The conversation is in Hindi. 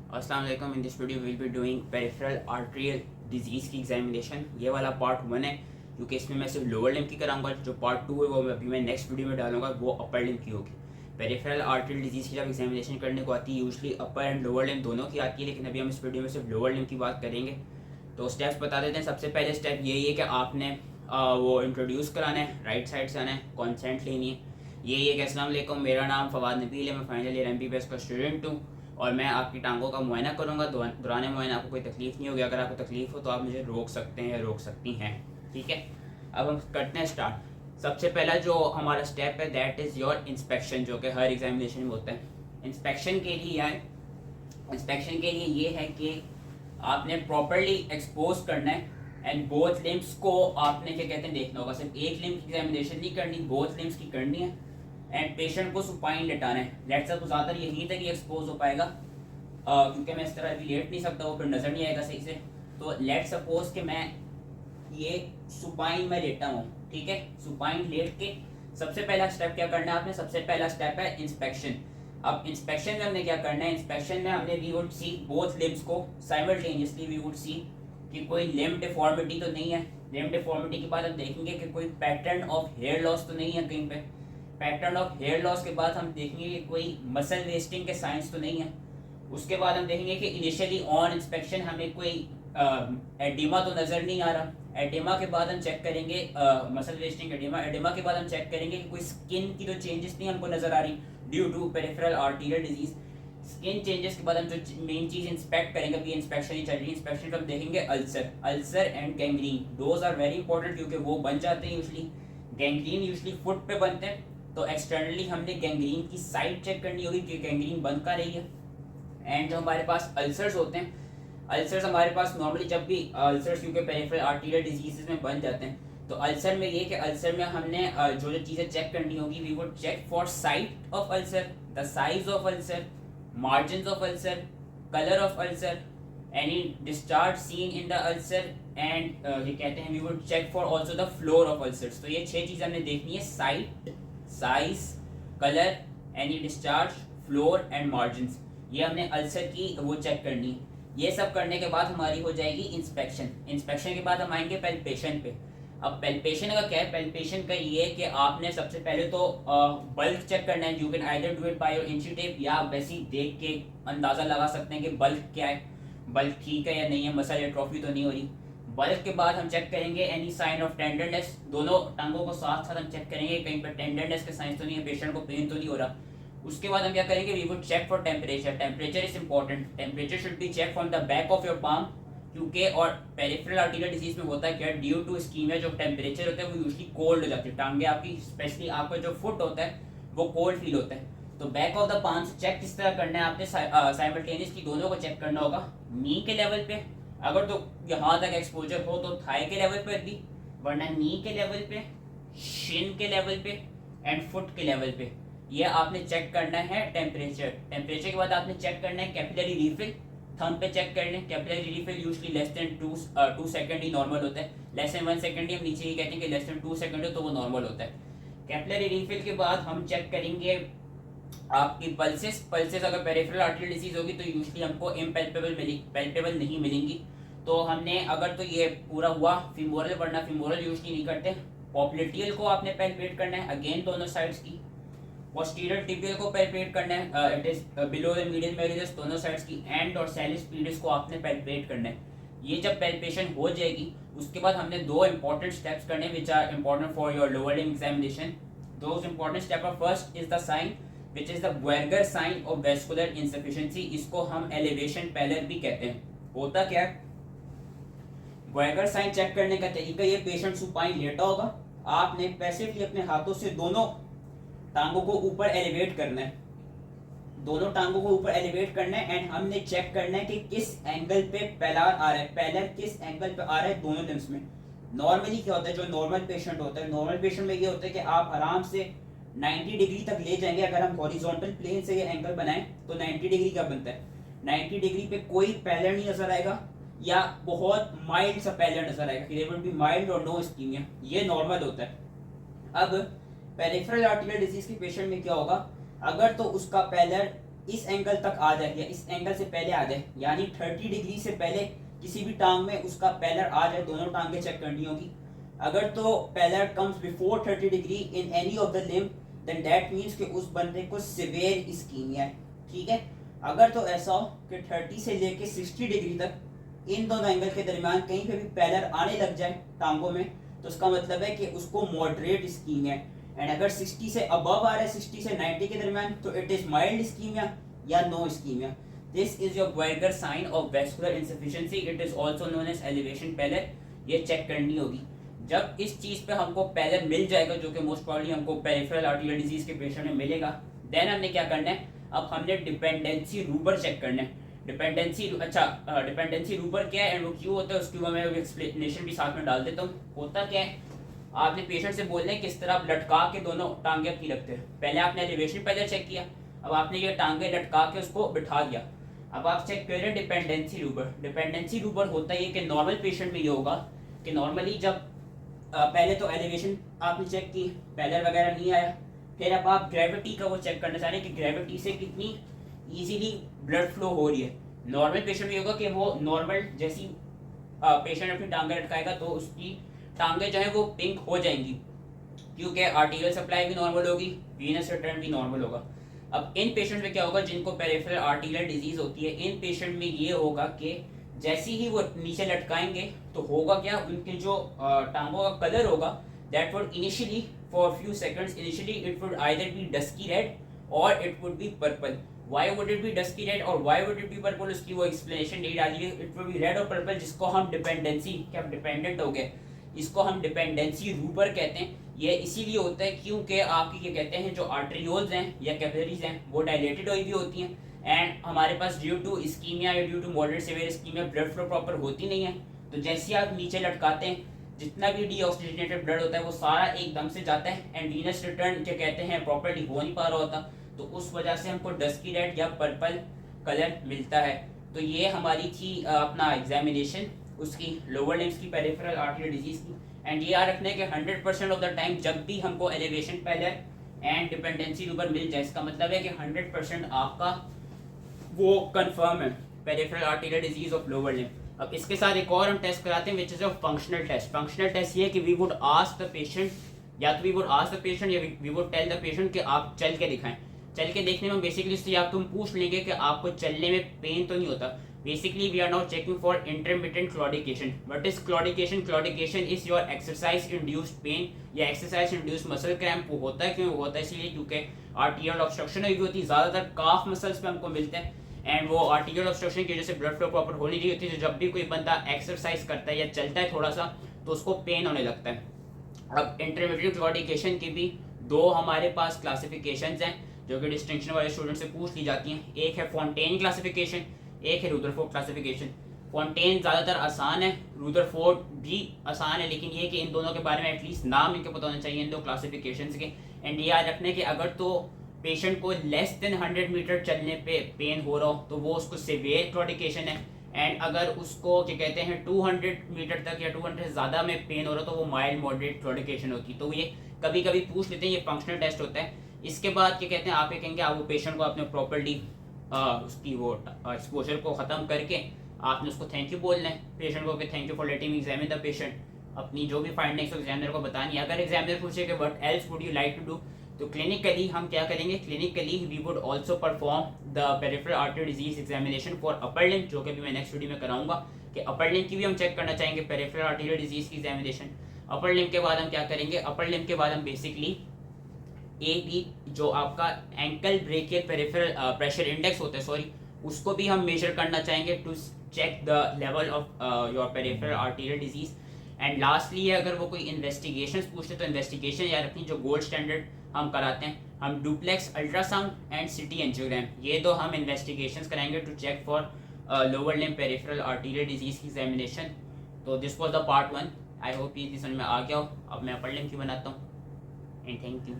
अस्सलाम वालेकुम। In this video will be doing peripheral arterial disease की एग्जामिनेशन। ये वाला पार्ट 1 है क्योंकि इसमें मैं सिर्फ लोअर लिम्ब की कराऊंगा। जो पार्ट 2 है वो मैं नेक्स्ट वीडियो में डालूंगा, वो अपर लिम्ब की होगी। पेरिफेरल आर्टेरियल डिजीज़ की जब एग्जामिनेशन करने को आती है usually upper and lower limb दोनों की आती है, लेकिन अभी हम इस वीडियो में सिर्फ लोअर लिम्ब की बात करेंगे। तो स्टेप्स बता देते हैं। सबसे पहले स्टेप यही है कि आपने वो इंट्रोड्यूस कराना है, राइट साइड से आना है, कॉन्सेंट लेनी है। यही है कि अस्सलाम वालेकुम, मेरा नाम फवाद नबील है, मैं फाइनल ईयर MBBS का स्टूडेंट हूँ और मैं आपकी टांगों का मुआयना करूँगा। दौरान मुआयना आपको कोई तकलीफ़ नहीं होगी। अगर आपको तकलीफ़ हो तो आप मुझे रोक सकते हैं या रोक सकती हैं, ठीक है। अब हम करते हैं स्टार्ट। सबसे पहला जो हमारा स्टेप है दैट इज़ योर इंस्पेक्शन, जो कि हर एग्जामिनेशन में होता है। इंस्पेक्शन के लिए ये है कि आपने प्रॉपरली एक्सपोज करना है एंड बोथ लिम्स को आपने क्या कहते हैं देखना होगा। सिर्फ एक लिम्स की एग्जामिनेशन नहीं करनी, बोथ लिम्स की करनी है एंड पेशेंट को सुपाइन लेटाना है। लेट्स सपोज ज़्यादातर यहीं तक ही एक्सपोज हो पाएगा क्योंकि मैं इस तरह अभी लेट नहीं सकता, वो फिर नज़र नहीं आएगा सही से। तो लेट्स सपोज कि मैं ये सुपाइन में लेटा हूँ, ठीक है। सुपाइन लेट के सबसे पहला स्टेप क्या करना है आपने, सबसे पहला स्टेप है इंस्पेक्शन। अब इंस्पेक्शन में हमने क्या करना है, इंस्पेक्शन में हमने we would see both limbs को साइमल्टेनियसली। वी वुड सी कि कोई लिम्ब डिफॉर्मिटी तो नहीं है। लिम्ब डिफॉर्मिटी के बाद हम देखेंगे कि कोई पैटर्न ऑफ हेयर लॉस तो नहीं है कहीं पे। पैटर्न ऑफ हेयर लॉस के बाद हम देखेंगे कि कोई मसल वेस्टिंग के साइंस तो नहीं है। उसके बाद हम देखेंगे कि इनिशियली ऑन इंस्पेक्शन हमें कोई एडिमा तो नज़र नहीं आ रहा। एडिमा के बाद हम चेक करेंगे मसल वेस्टिंग एडिमा। एडिमा के बाद हम चेक करेंगे कि कोई स्किन की तो चेंजेस नहीं हमको नज़र आ रही due to peripheral arterial disease. Skin changes के बाद हम जो मेन चीज़ इंस्पेक्ट करेंगे, अभी इंस्पेक्शन ही चल रही है, इंस्पेक्शन हम देखेंगे ulcer and gangrene. Those are very important क्योंकि वो बन जाते हैं यूजली। गैंग्रीन यूजली फुट पे बनते हैं, तो एक्सटर्नली हमने गैंग्रीन की साइड चेक करनी होगी कि गैंग्रीन बन का रही है। एंड जो हमारे पास अल्सर्स होते हैं, अल्सर्स हमारे पास नॉर्मली जब भी अल्सर्स क्योंकि पेरिफेरल आर्टेरियल डिजीजेस में बन जाते हैं, तो अल्सर में ये कि अल्सर में हमने जो जो चीज़ें चेक करनी होगी, we would check for site of ulcer, the size of ulcer, margins of ulcer, color of ulcer, any discharge seen in the ulcer and ये कहते हैं we would check for also the floor of ulcers। तो ये 6 चीज़ हमने देखनी है, site, size, colour, any discharge, floor and margin. ये हमने अल्सर की वो चेक करनी है। ये सब करने के बाद हमारी हो जाएगी इंस्पेक्शन। इंस्पेक्शन के बाद हम आएंगे पैल्पेशन पे। अब पैल्पेशन का क्या है, पैल्पेशन का ये है कि आपने सबसे पहले तो बल्क चेक करना है। You can either do it by your इंची टेप, या वैसे ही देख के अंदाज़ा लगा सकते हैं कि बल्क क्या है, बल्क ठीक है या नहीं है, मसल एट्रोफी तो नहीं हो रही। बल्क के बाद हम चेक करेंगे एनी साइन ऑफ टेंडरनेस। दोनों टांगों को साथ साथ हम चेक करेंगे कहीं पर टेंडरनेस के साइंस तो नहीं है, पेशेंट को पेन तो नहीं हो रहा। उसके बाद हम क्या करेंगे, we would check for temperature. Temperature is important. Temperature should be check from the back of your palm, क्योंकि और पेरिफेरल आर्टेरियल डिजीज में होता है क्या, ड्यू टू इस्कीमिया जो टेम्परेचर होता है वो यूजली कोल्ड हो जाती है। टांगे आपकी स्पेशली आपका जो फुट होता है वो कोल्ड फील होता है। तो बैक ऑफ द पाम से चेक किस तरह करना है आपने, साइमल्टेनियसली दोनों को चेक करना होगा। नी के लेवल पे अगर तो यहाँ तक एक्सपोजर हो तो थाई के लेवल पर भी, वरना नी के लेवल पे, शिन के लेवल पे एंड फुट के लेवल पे। ये आपने चेक करना है टेम्परेचर। टेम्परेचर के बाद आपने चेक करना है कैपिलरी रीफिल। थंब पे चेक कर लें, capillary refill usually less than 2 second ही नॉर्मल होता है। लेस देन 1 सेकंड ही हम नीचे ही कहते हैं कि लेस देन 2 सेकंड हो तो वो नॉर्मल होता है। कैपिलरी रीफिल के बाद हम चेक करेंगे आपकी पल्सेस। पल्सेस अगर पेरिफेरल आर्टेरियल डिजीज होगी तो यूजली हमको पैल्पेबल नहीं मिलेंगी। तो हमने अगर तो ये पूरा हुआ फीमोरल, वरना फीमोरल यूजली नहीं करते। पॉप्लेटियल को आपने पैल्पेट करना है, अगेन दोनों साइड्स की। पोस्टीरियर टिबियल को पैल्पेट करना है, it is below the medial meridius, दोनों साइड्स की। एंड और सैलिस पीडिस को आपने पैल्पेट करना है। ये जब पैल्पेशन हो जाएगी उसके बाद हमने 2 इंपॉर्टेंट स्टेप्स करने which are important for your lower limb examination. Those important step are, first is the sign which is the Buerger sign of vascular insufficiency. इसको हम एलिवेशन पैलर भी कहते हैं। होता क्या है, वेर्गर साइन चेक करने का तरीका ये, पेशेंट सुपाइन लेटा होगा, आपने पैसिवली अपने हाथों से दोनों टांगों को ऊपर एलिवेट करना है, दोनों टांगों को ऊपर एलिवेट करना है। एंड हमने चेक करना है कि किस एंगल पे पैलर आ रहा है, पैलर किस एंगल पे आ रहा है दोनों लिम्स में। नॉर्मली क्या होता है, जो नॉर्मल पेशेंट होता है, नॉर्मल पेशेंट में ये होता है कि आप आराम से 90 डिग्री तक ले जाएंगे। अगर हम हॉरिजॉन्टल प्लेन से ये एंगल बनाएं तो 90 डिग्री का बनता है। 90 डिग्री पे कोई पैलर नहीं नजर आएगा या बहुत माइल्ड सा पैलर नजर आएगा, देयर विल बी माइल्ड और नो इस्कीमिया। ये नॉर्मल होता है। अब पेरिफेरल आर्टेरियल डिजीज के पेशेंट में क्या होगा, अगर तो उसका पैलर इस एंगल तक आ जाए या इस एंगल से पहले आ जाए, यानी 30 डिग्री से पहले किसी भी टांग में उसका पैलर आ जाए, दोनों टांगे चेक करनी होगी। अगर तो pallor comes before 30 degree in any of the limb, then that means कि उस बंदे को सिवियर इस्कीमिया है, ठीक है। अगर तो ऐसा हो कि 30 से लेके 60 डिग्री तक इन दोनों एंगल के दरमियान कहीं पे भी पैलर आने लग जाए टांगों में, तो उसका मतलब है कि उसको मॉडरेट इस्कीमिया है। एंड अगर 60 से अबव आ रहा है, 60 से 90 के दरमियान, तो इट इज माइल्ड इस्कीमिया या no ischaemia. This is your Buerger sign of vascular insufficiency, it is also known as elevation pallor. ये चेक करनी होगी। जब इस चीज पे हमको पैलर मिल जाएगा, जो कि मोस्ट प्रोबेबली हमको पेरिफेरल आर्टेरियल डिजीज के पेशेंट में मिलेगा, देन हमने क्या करना है, अब हमने डिपेंडेंसी रूबर चेक करना है। डिपेंडेंसी रूबर क्या है एंड वो क्यों होता है, उसके ऊपर मैं एक्सप्लेनेशन भी साथ में डाल देता हूँ। होता क्या है, आपने पेशेंट से बोलना है किस तरह आप लटका के दोनों टांगे अपनी रखते हैं। पहले आपने एलिवेशन पैलर चेक किया, अब आपने ये टांगे लटका के उसको बिठा दिया। अब आप चेक कर रहे हैं डिपेंडेंसी रूबर। डिपेंडेंसी रूबर होता है ये कि नॉर्मल पेशेंट में ये होगा कि नॉर्मली जब पहले तो एलिवेशन आपने चेक की, पैलर वगैरह नहीं आया, फिर अब आप ग्रेविटी का वो चेक करना चाह रहे हैं कि ग्रेविटी से कितनी इजीली ब्लड फ्लो हो रही है। नॉर्मल पेशेंट में होगा कि वो नॉर्मल जैसी पेशेंट अपनी टांगे लटकाएगा तो उसकी टांगे जो है वो पिंक हो जाएंगी, क्योंकि आर्टेरियल सप्लाई भी नॉर्मल होगी, वीनस रिटर्न भी नॉर्मल होगा। अब इन पेशेंट में क्या होगा, जिनको पेरिफेरल आर्टेरियल डिजीज होती है, इन पेशेंट में ये होगा कि जैसे ही वो नीचे लटकाएंगे तो होगा क्या, उनके जो टांगों का कलर होगा, that would initially for few seconds initially it would either be dusky red और it would be purple. Why would it be dusky red और why would it be purple, उसकी वो एक्सप्लेनेशन नहीं डाली है। इट वुड बी रेड और पर्पल, जिसको हम डिपेंडेंसी, क्या डिपेंडेंट हो गए, इसको हम डिपेंडेंसी रूबर कहते हैं। ये इसीलिए होता है क्योंकि आपकी क्या कहते हैं जो आर्टरियोल्स हैं या कैपिलरीज हैं वो डायलेटेड हुई भी होती हैं, एंड हमारे पास ड्यू टू इस्कीमिया या due to moderate severe ischaemia blood flow proper होती नहीं है। तो जैसे आप नीचे लटकाते हैं, जितना भी डीऑक्सीजनेटेड ब्लड होता है वो सारा एकदम से जाता है एंड वीनस रिटर्न जो कहते हैं प्रॉपर्ली हो नहीं पा रहा होता, तो उस वजह से हमको डस्की रेड या पर्पल कलर मिलता है। तो ये हमारी थी अपना एग्जामिनेशन उसकी लोअर लिम्स की पेरिफेरल आर्टेरियल डिजीज की। एंड ये याद रखने के 100% ऑफ द टाइम जब भी हमको एलिवेशन पैलर एंड डिपेंडेंसी रूबर मिल जाए, इसका मतलब है कि 100% आपका वो कंफर्म है peripheral arterial disease of lower limb. अब इसके साथ एक और हम टेस्ट कराते हैं which is a functional test. Functional test ये है कि we would ask the patient, या तो we would ask the patient या we would tell the patient कि आप चल के दिखाएं। चल के देखने में बेसिकली इससे आप तुम पूछ लेंगे कि आपको चलने में पेन तो नहीं होता। Basically, we are now checking for intermittent claudication. What is claudication? Claudication is your exercise-induced pain या exercise-induced muscle cramp। वो होता है क्यों? वो होता है इसलिए क्योंकि arterial obstruction हुई होती है, ज़्यादातर calf muscles पे हमको मिलते हैं, एंड वो arterial obstruction की वजह से blood flow proper हो नहीं रही होती है। तो जब भी कोई बंदा exercise करता है या चलता है थोड़ा सा तो उसको पेन होने लगता है। अब intermittent claudication की भी दो हमारे पास क्लासिफिकेशंस हैं जो कि डिस्टिंक्शन वाले स्टूडेंट से पूछ ली जाती हैं। एक है फोंटेन क्लासिफिकेशन, एक है रुदरफोर्ड क्लासिफिकेशन। फोंटेन ज़्यादातर आसान है, रुदरफोर्ड भी आसान है, लेकिन ये कि इन दोनों के बारे में एटलीस्ट नाम इनके पता होना चाहिए इन दो क्लासिफिकेशंस के। एंड ये याद रखने के अगर तो पेशेंट को लेस देन 100 मीटर चलने पे पेन हो रहा हो तो वो उसको सिवियर क्लॉडिकेशन है, एंड अगर उसको क्या कहते हैं 200 मीटर तक या 200 से ज़्यादा में पेन हो रहा तो वो माइल्ड मॉडरेट क्लॉडिकेशन होती है। तो ये कभी कभी पूछ लेते हैं, ये फंक्शनल टेस्ट होता है। इसके बाद क्या कहते हैं आप ये कहेंगे आप वो पेशेंट को आपने प्रॉपर्ली उसकी वो एक्सपोजर को ख़त्म करके आपने उसको थैंक यू बोलना है पेशेंट को कि thank you for letting me examine the patient. अपनी जो भी फाइंडिंग्स एग्जामिनर को बतानी है। अगर एग्जामिनर पूछे कि what else would you like to do, तो क्लिनिकली हम क्या करेंगे, clinically we would also perform the peripheral arterial disease examination for upper limb, जो कि भी मैं नेक्स्ट वीडियो में कराऊंगा कि अपर लिम्ब की भी हम चेक करना चाहेंगे पेरिफेरल आर्टेरियल डिजीज की एग्जामिनेशन। अपर लिम्ब के बाद हम क्या करेंगे, अपर लिम्ब के बाद हम बेसिकली एपी जो आपका ankle brachial peripheral pressure index होता है, सॉरी, उसको भी हम मेजर करना चाहेंगे to check the level of your peripheral arterial disease. And lastly अगर वो कोई इन्वेस्टिगेशंस पूछते तो इन्वेस्टिगेशन याद रखनी जो गोल्ड स्टैंडर्ड हम कराते हैं, हम duplex ultrasound and CT angiogram, ये दो हम इन्वेस्टिगेशंस कराएंगे to check for lower limb peripheral arterial disease की एग्जामिनेशन। तो this was the part 1। I hope ये समझ में आ गया हो। अब मैं अपर लिम्ब की बनाता हूँ एंड थैंक यू।